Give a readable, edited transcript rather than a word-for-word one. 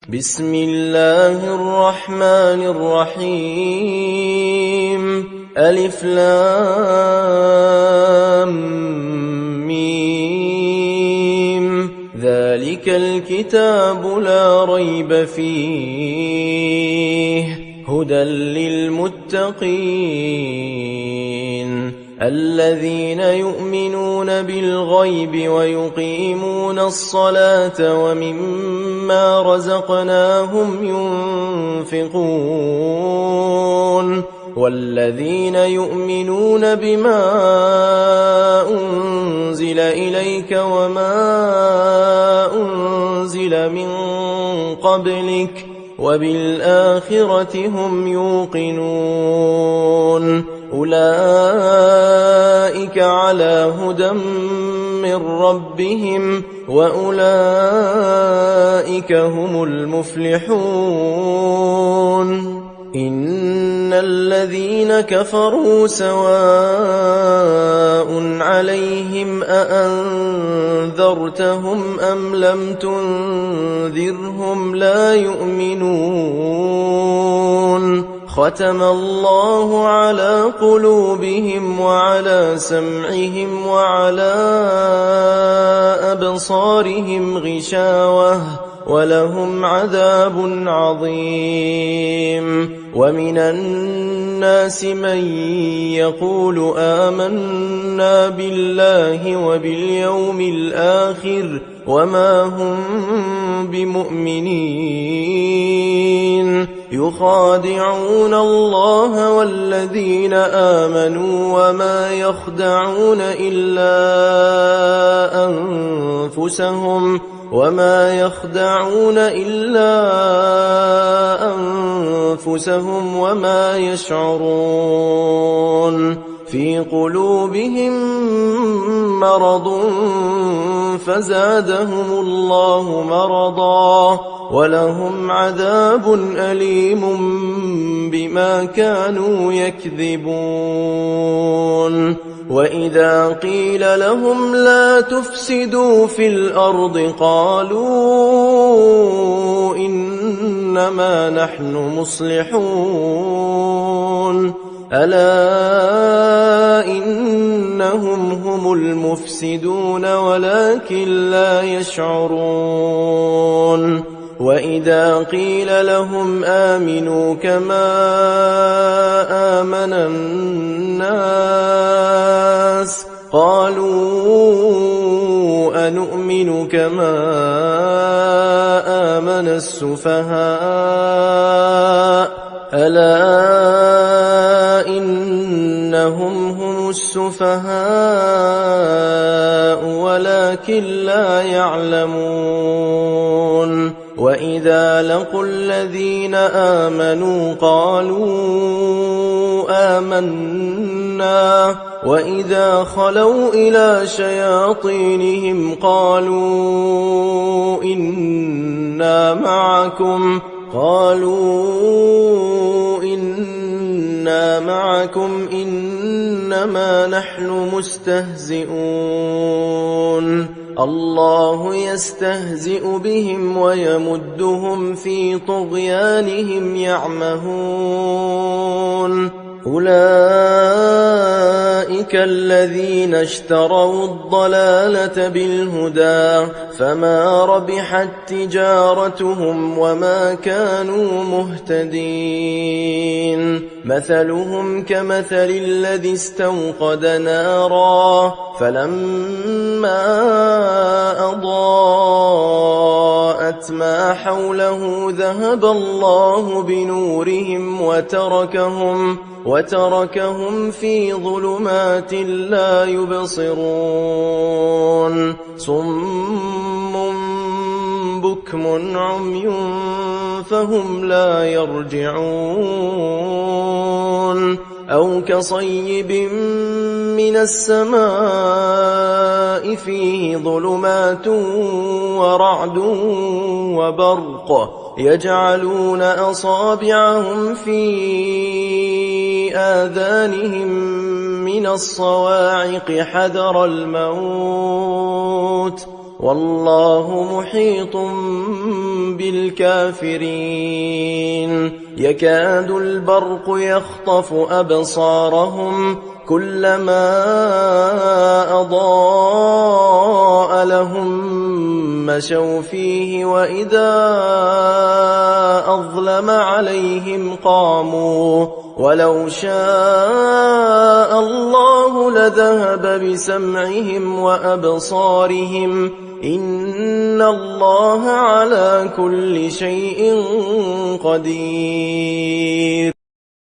بسم الله الرحمن الرحيم ألف لام ميم ذلك الكتاب لا ريب فيه هدى للمتقين الذين يؤمنون بالغيب ويقيمون الصلاة ومما رزقناهم ينفقون والذين يؤمنون بما أنزل إليك وما أنزل من قبلك وبالآخرة هم يوقنون أولئك على هدى من ربهم وأولئك هم المفلحون إن الذين كفروا سواء عليهم أأنذرتهم أم لم تنذرهم لا يؤمنون ختم الله على قلوبهم وعلى سمعهم وعلى أبصارهم غشاوة ولهم عذاب عظيم ومن الناس من يقول آمنا بالله وباليوم الآخر وما هم بمؤمنين يخادعون الله والذين آمنوا وما يخدعون إلا أنفسهم وما يشعرون في قلوبهم مرض فزادهم الله مرضا ولهم عذاب أليم بما كانوا يكذبون وإذا قيل لهم لا تفسدوا في الأرض قالوا إنما نحن مصلحون ألا إنهم هم المفسدون ولكن لا يشعرون وإذا قيل لهم آمنوا كما آمن الناس قالوا أنؤمن كما آمن السفهاء ألا إنهم هم السفهاء ولكن لا يعلمون وإذا لقوا الذين آمنوا قالوا آمنا وإذا خلوا إلى شياطينهم قالوا إنا معكم إنما نحن مستهزئون الله يستهزئ بهم ويمدهم في طغيانهم يعمهون أولئك الذين اشتروا الضلالة بالهدى فما ربحت تجارتهم وما كانوا مهتدين مثلهم كمثل الذي استوقد نارا فلما أضاءت ما حوله ذهب الله بنورهم وتركهم في ظلمات لا يبصرون صم بكم عمي فهم لا يرجعون أو كصيب من السماء فيه ظلمات ورعد وبرق يجعلون أصابعهم في آذانهم من الصواعق حذر الموت والله محيط بالكافرين يكاد البرق يخطف أبصارهم كلما أضاء لهم مشوا فيه وإذا أظلم عليهم قاموا ولو شاء الله لذهب بسمعهم وأبصارهم إن الله على كل شيء قدير